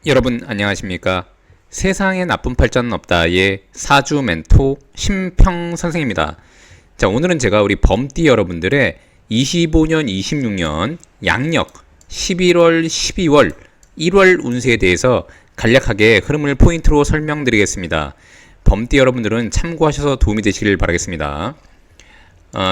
여러분 안녕하십니까? 세상에 나쁜 팔자는 없다의 사주 멘토 심평 선생입니다. 자, 오늘은 제가 우리 범띠 여러분들의 25년, 26년 양력 11월, 12월, 1월 운세에 대해서 간략하게 흐름을 포인트로 설명드리겠습니다. 범띠 여러분들은 참고하셔서 도움이 되시길 바라겠습니다.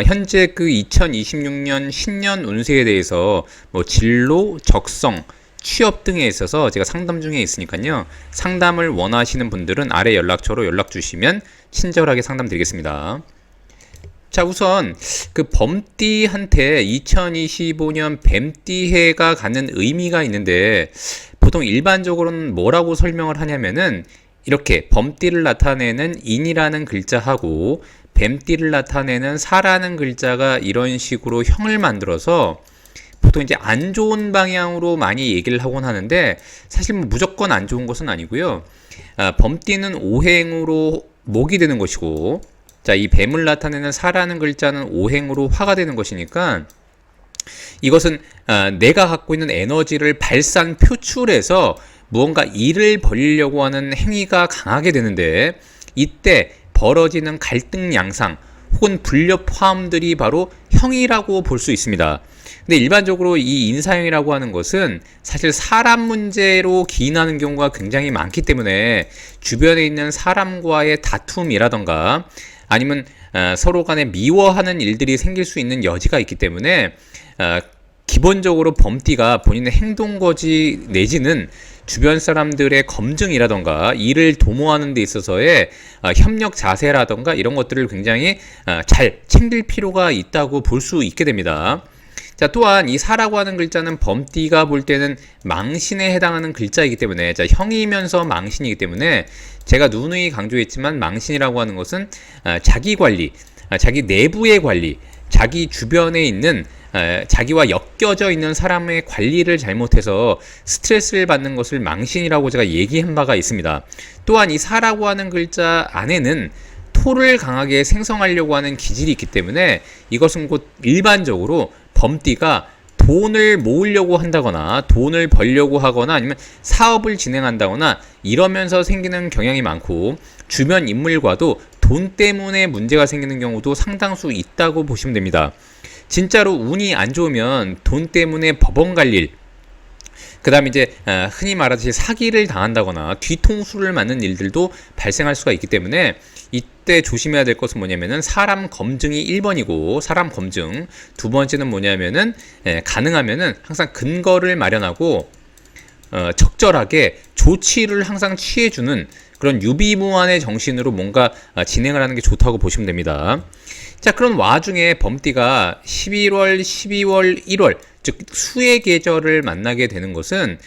현재 그 2026년 신년 운세에 대해서 진로, 적성, 취업 등에 있어서 제가 상담 중에 있으니까요. 상담을 원하시는 분들은 아래 연락처로 연락 주시면 친절하게 상담 드리겠습니다. 자, 우선 그 범띠한테 2025년 뱀띠해가 갖는 의미가 있는데 보통 일반적으로는 뭐라고 설명을 하냐면은 이렇게 범띠를 나타내는 인이라는 글자하고 뱀띠를 나타내는 사라는 글자가 이런 식으로 형을 만들어서 보통 이제 안 좋은 방향으로 많이 얘기를 하곤 하는데 사실 무조건 안 좋은 것은 아니고요. 범띠는 오행으로 목이 되는 것이고, 자, 이 뱀을 나타내는 사라는 글자는 오행으로 화가 되는 것이니까 이것은 내가 갖고 있는 에너지를 발산 표출해서 무언가 일을 벌이려고 하는 행위가 강하게 되는데 이때 벌어지는 갈등 양상 혹은 불협화음들이 바로 형이라고 볼 수 있습니다. 근데 일반적으로 이 인사형이라고 하는 것은 사실 사람 문제로 기인하는 경우가 굉장히 많기 때문에 주변에 있는 사람과의 다툼이라던가 아니면 서로 간에 미워하는 일들이 생길 수 있는 여지가 있기 때문에 기본적으로 범띠가 본인의 행동거지 내지는 주변 사람들의 검증이라던가 일을 도모하는 데 있어서의 협력 자세라던가 이런 것들을 굉장히 잘 챙길 필요가 있다고 볼 수 있게 됩니다. 자, 또한 이 사라고 하는 글자는 범띠가 볼 때는 망신에 해당하는 글자이기 때문에, 자, 형이면서 망신이기 때문에 제가 누누이 강조했지만 망신이라고 하는 것은 자기 관리, 자기 내부의 관리, 자기 주변에 있는 자기와 엮여져 있는 사람의 관리를 잘못해서 스트레스를 받는 것을 망신이라고 제가 얘기한 바가 있습니다. 또한 이 사라고 하는 글자 안에는 토를 강하게 생성하려고 하는 기질이 있기 때문에 이것은 곧 일반적으로 범띠가 돈을 모으려고 한다거나 돈을 벌려고 하거나 아니면 사업을 진행한다거나 이러면서 생기는 경향이 많고 주변 인물과도 돈 때문에 문제가 생기는 경우도 상당수 있다고 보시면 됩니다. 진짜로 운이 안 좋으면 돈 때문에 법원 갈 일, 그 다음에 이제 흔히 말하듯이 사기를 당한다거나 뒤통수를 맞는 일들도 발생할 수가 있기 때문에 이때 조심해야 될 것은 뭐냐면은 사람 검증이 1번이고 사람 검증, 두 번째는 뭐냐면은 가능하면은 항상 근거를 마련하고 적절하게 조치를 항상 취해주는 그런 유비무환의 정신으로 뭔가 진행을 하는 게 좋다고 보시면 됩니다. 자, 그런 와중에 범띠가 11월, 12월, 1월 즉 수의 계절을 만나게 되는 것은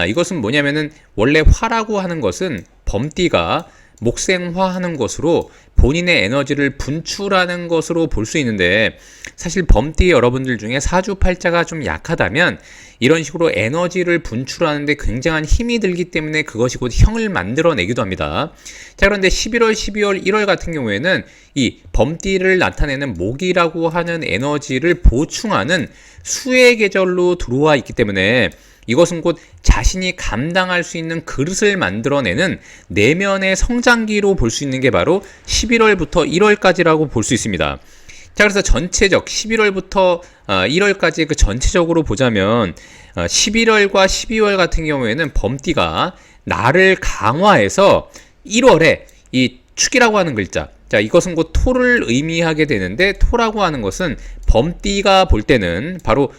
이것은 뭐냐면은 원래 화라고 하는 것은 범띠가 목생화하는 것으로 본인의 에너지를 분출하는 것으로 볼 수 있는데 사실 범띠 여러분들 중에 사주팔자가 좀 약하다면 이런 식으로 에너지를 분출하는데 굉장한 힘이 들기 때문에 그것이 곧 형을 만들어내기도 합니다. 자, 그런데 11월, 12월, 1월 같은 경우에는 이 범띠를 나타내는 목이라고 하는 에너지를 보충하는 수의 계절로 들어와 있기 때문에 이것은 곧 자신이 감당할 수 있는 그릇을 만들어내는 내면의 성장기로 볼 수 있는 게 바로 11월부터 1월까지라고 볼 수 있습니다. 자, 그래서 전체적 11월부터 1월까지 그 전체적으로 보자면 11월과 12월 같은 경우에는 범띠가 나를 강화해서 1월에 이 축이라고 하는 글자, 자, 이것은 곧 토를 의미하게 되는데 토라고 하는 것은 범띠가 볼 때는 바로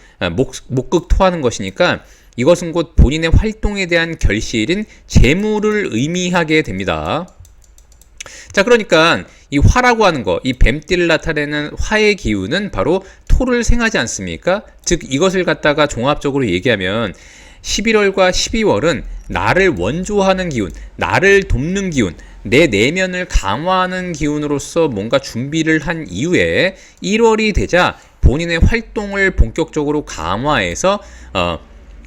목극토하는 것이니까 이것은 곧 본인의 활동에 대한 결실인 재물을 의미하게 됩니다. 자, 그러니까 이 화라고 하는 거, 이 뱀띠를 나타내는 화의 기운은 바로 토를 생하지 않습니까? 즉 이것을 갖다가 종합적으로 얘기하면 11월과 12월은 나를 원조하는 기운, 나를 돕는 기운, 내 내면을 강화하는 기운으로서 뭔가 준비를 한 이후에 1월이 되자 본인의 활동을 본격적으로 강화해서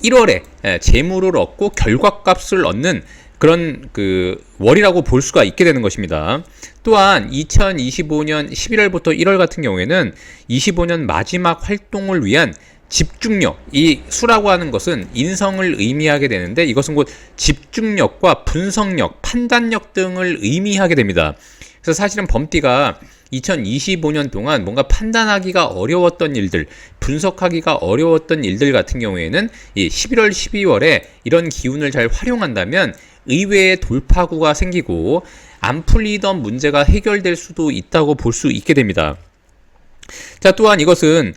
1월에 재물을 얻고 결과값을 얻는 그런 그 월이라고 볼 수가 있게 되는 것입니다. 또한 2025년 11월부터 1월 같은 경우에는 25년 마지막 활동을 위한 집중력, 이 수라고 하는 것은 인성을 의미하게 되는데 이것은 곧 집중력과 분석력, 판단력 등을 의미하게 됩니다. 그래서 사실은 범띠가 2025년 동안 뭔가 판단하기가 어려웠던 일들, 분석하기가 어려웠던 일들 같은 경우에는 이 11월, 12월에 이런 기운을 잘 활용한다면 의외의 돌파구가 생기고 안 풀리던 문제가 해결될 수도 있다고 볼 수 있게 됩니다. 자, 또한 이것은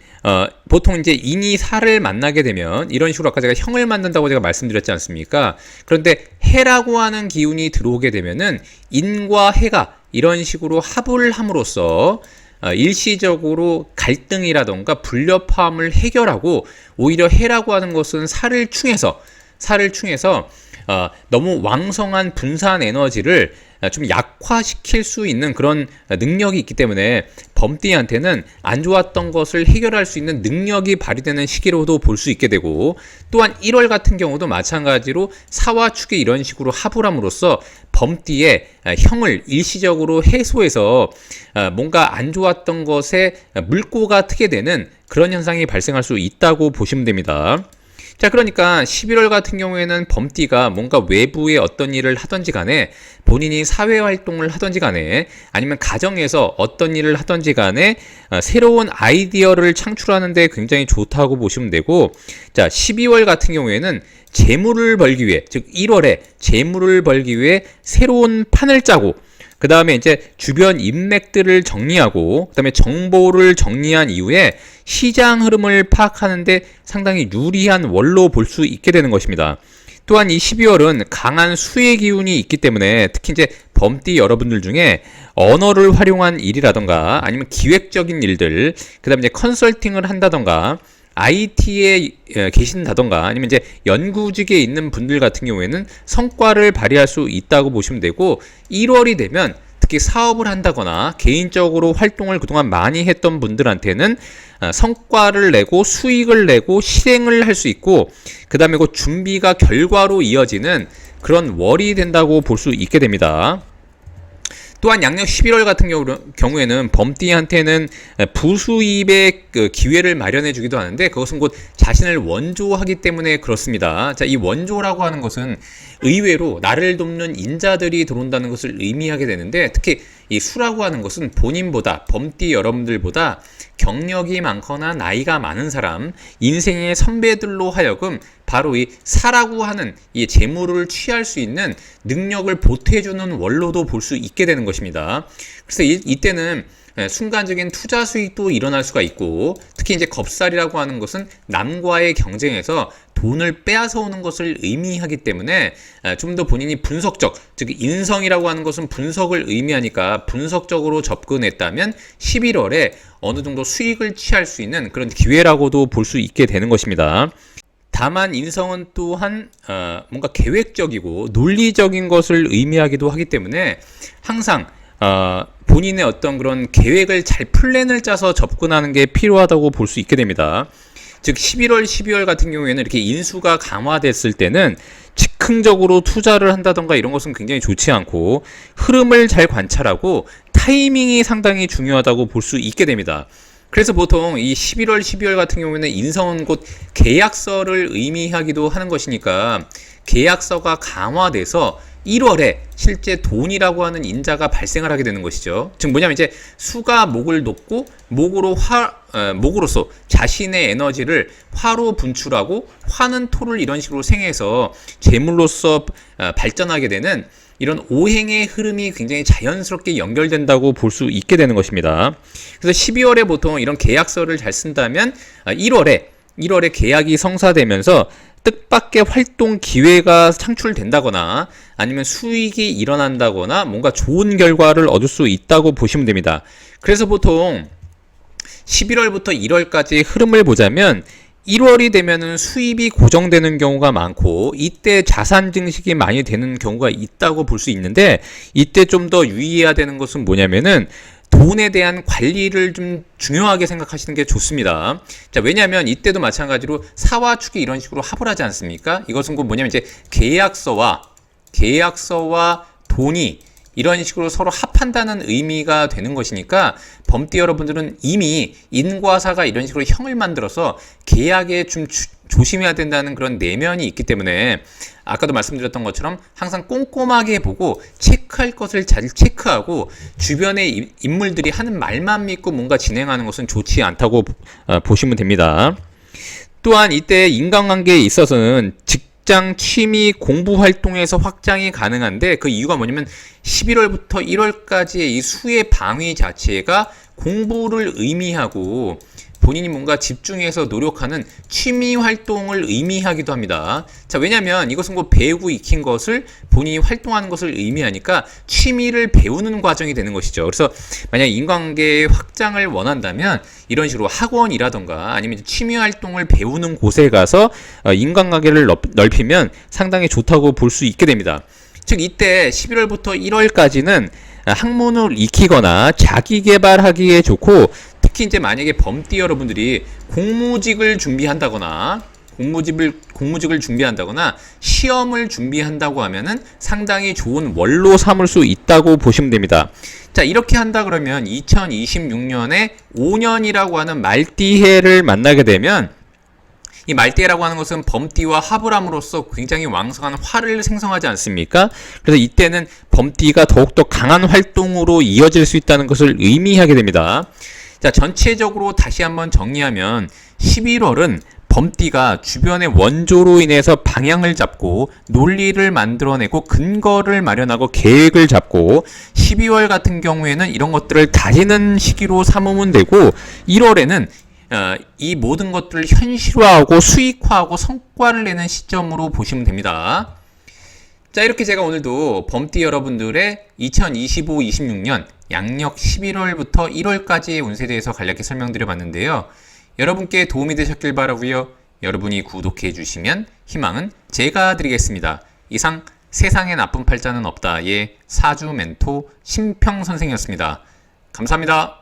보통 이제 인이 사를 만나게 되면 이런 식으로 아까 제가 형을 만든다고 제가 말씀드렸지 않습니까? 그런데 해라고 하는 기운이 들어오게 되면은 인과 해가 이런 식으로 합을 함으로써 일시적으로 갈등이라던가 불협화음을 해결하고 오히려 해라고 하는 것은 살을 충해서 너무 왕성한 분산 에너지를 좀 약화시킬 수 있는 그런 능력이 있기 때문에 범띠한테는 안 좋았던 것을 해결할 수 있는 능력이 발휘되는 시기로도 볼 수 있게 되고, 또한 1월 같은 경우도 마찬가지로 사와 축이 이런 식으로 합을 함으로써 범띠의 형을 일시적으로 해소해서 뭔가 안 좋았던 것에 물꼬가 트게 되는 그런 현상이 발생할 수 있다고 보시면 됩니다. 자, 그러니까 11월 같은 경우에는 범띠가 뭔가 외부의 어떤 일을 하던지 간에, 본인이 사회 활동을 하던지 간에, 아니면 가정에서 어떤 일을 하던지 간에 새로운 아이디어를 창출하는 데 굉장히 좋다고 보시면 되고, 자, 12월 같은 경우에는 재물을 벌기 위해, 즉 1월에 재물을 벌기 위해 새로운 판을 짜고, 그 다음에 이제 주변 인맥들을 정리하고, 그 다음에 정보를 정리한 이후에 시장 흐름을 파악하는데 상당히 유리한 월로 볼 수 있게 되는 것입니다. 또한 이 12월은 강한 수의 기운이 있기 때문에 특히 이제 범띠 여러분들 중에 언어를 활용한 일이라던가 아니면 기획적인 일들, 그 다음에 이제 컨설팅을 한다던가 IT에 계신다던가 아니면 이제 연구직에 있는 분들 같은 경우에는 성과를 발휘할 수 있다고 보시면 되고, 1월이 되면 특히 사업을 한다거나 개인적으로 활동을 그동안 많이 했던 분들한테는 성과를 내고 수익을 내고 실행을 할 수 있고, 그 다음에 그 준비가 결과로 이어지는 그런 월이 된다고 볼 수 있게 됩니다. 또한 양력 11월 같은 경우에는 범띠한테는 부수입의 기회를 마련해 주기도 하는데, 그것은 곧 자신을 원조하기 때문에 그렇습니다. 자, 이 원조라고 하는 것은 의외로 나를 돕는 인자들이 들어온다는 것을 의미하게 되는데, 특히 이 수라고 하는 것은 본인보다, 범띠 여러분들보다 경력이 많거나 나이가 많은 사람, 인생의 선배들로 하여금 바로 이 사라고 하는 이 재물을 취할 수 있는 능력을 보태주는 월로도 볼 수 있게 되는 것입니다. 그래서 이때는 순간적인 투자 수익도 일어날 수가 있고, 특히 이제 겁살이라고 하는 것은 남과의 경쟁에서 돈을 빼앗아 오는 것을 의미하기 때문에 좀 더 본인이 분석적, 즉 인성이라고 하는 것은 분석을 의미하니까 분석적으로 접근했다면 11월에 어느 정도 수익을 취할 수 있는 그런 기회라고도 볼 수 있게 되는 것입니다. 다만 인성은 또한 뭔가 계획적이고 논리적인 것을 의미하기도 하기 때문에 항상 본인의 어떤 그런 계획을 잘 플랜을 짜서 접근하는 게 필요하다고 볼 수 있게 됩니다. 즉 11월, 12월 같은 경우에는 이렇게 인수가 강화됐을 때는 즉흥적으로 투자를 한다던가 이런 것은 굉장히 좋지 않고, 흐름을 잘 관찰하고 타이밍이 상당히 중요하다고 볼 수 있게 됩니다. 그래서 보통 이 11월, 12월 같은 경우에는 인성은 곧 계약서를 의미하기도 하는 것이니까 계약서가 강화돼서 1월에 실제 돈이라고 하는 인자가 발생을 하게 되는 것이죠. 즉 뭐냐면 이제 수가 목을 놓고 목으로서 자신의 에너지를 화로 분출하고 화는 토를 이런 식으로 생해서 재물로서 발전하게 되는 이런 오행의 흐름이 굉장히 자연스럽게 연결된다고 볼 수 있게 되는 것입니다. 그래서 12월에 보통 이런 계약서를 잘 쓴다면 1월에 계약이 성사되면서 뜻밖의 활동 기회가 창출된다거나 아니면 수익이 일어난다거나 뭔가 좋은 결과를 얻을 수 있다고 보시면 됩니다. 그래서 보통 11월부터 1월까지 흐름을 보자면 1월이 되면은 수입이 고정되는 경우가 많고, 이때 자산 증식이 많이 되는 경우가 있다고 볼 수 있는데, 이때 좀 더 유의해야 되는 것은 뭐냐면은 돈에 대한 관리를 좀 중요하게 생각하시는 게 좋습니다. 자, 왜냐하면 이때도 마찬가지로 사와 축이 이런 식으로 합을 하지 않습니까? 이것은 곧 뭐냐면 이제 계약서와 돈이 이런 식으로 서로 합한다는 의미가 되는 것이니까 범띠 여러분들은 이미 인과사가 이런 식으로 형을 만들어서 계약에 좀 조심해야 된다는 그런 내면이 있기 때문에 아까도 말씀드렸던 것처럼 항상 꼼꼼하게 보고 체크할 것을 잘 체크하고 주변의 인물들이 하는 말만 믿고 뭔가 진행하는 것은 좋지 않다고 보시면 됩니다. 또한 이때 인간관계에 있어서는 직장, 취미, 공부 활동에서 확장이 가능한데 그 이유가 뭐냐면 11월부터 1월까지의 이 수의 방위 자체가 공부를 의미하고 본인이 뭔가 집중해서 노력하는 취미 활동을 의미하기도 합니다. 자, 왜냐면 이것은 뭐 배우고 익힌 것을 본인이 활동하는 것을 의미하니까 취미를 배우는 과정이 되는 것이죠. 그래서 만약 인간관계의 확장을 원한다면 이런 식으로 학원이라던가 아니면 취미 활동을 배우는 곳에 가서 인간관계를 넓히면 상당히 좋다고 볼 수 있게 됩니다. 즉 이때 11월부터 1월까지는 학문을 익히거나 자기 개발하기에 좋고 특히 이제 만약에 범띠 여러분들이 공무직을 준비한다거나 공무직을 준비한다거나 시험을 준비한다고 하면은 상당히 좋은 월로 삼을 수 있다고 보시면 됩니다. 자, 이렇게 한다 그러면 2026년에 5년이라고 하는 말띠해를 만나게 되면 이 말띠해라고 하는 것은 범띠와 합을 함으로써 굉장히 왕성한 화를 생성하지 않습니까? 그래서 이때는 범띠가 더욱더 강한 활동으로 이어질 수 있다는 것을 의미하게 됩니다. 자, 전체적으로 다시 한번 정리하면 11월은 범띠가 주변의 원조로 인해서 방향을 잡고 논리를 만들어내고 근거를 마련하고 계획을 잡고 12월 같은 경우에는 이런 것들을 다지는 시기로 삼으면 되고 1월에는 이 모든 것들을 현실화하고 수익화하고 성과를 내는 시점으로 보시면 됩니다. 자, 이렇게 제가 오늘도 범띠 여러분들의 2025-26년 양력 11월부터 1월까지의 운세에 대해서 간략히 설명드려 봤는데요. 여러분께 도움이 되셨길 바라고요. 여러분이 구독해 주시면 희망은 제가 드리겠습니다. 이상 세상에 나쁜 팔자는 없다의 사주 멘토 심평 선생이었습니다. 감사합니다.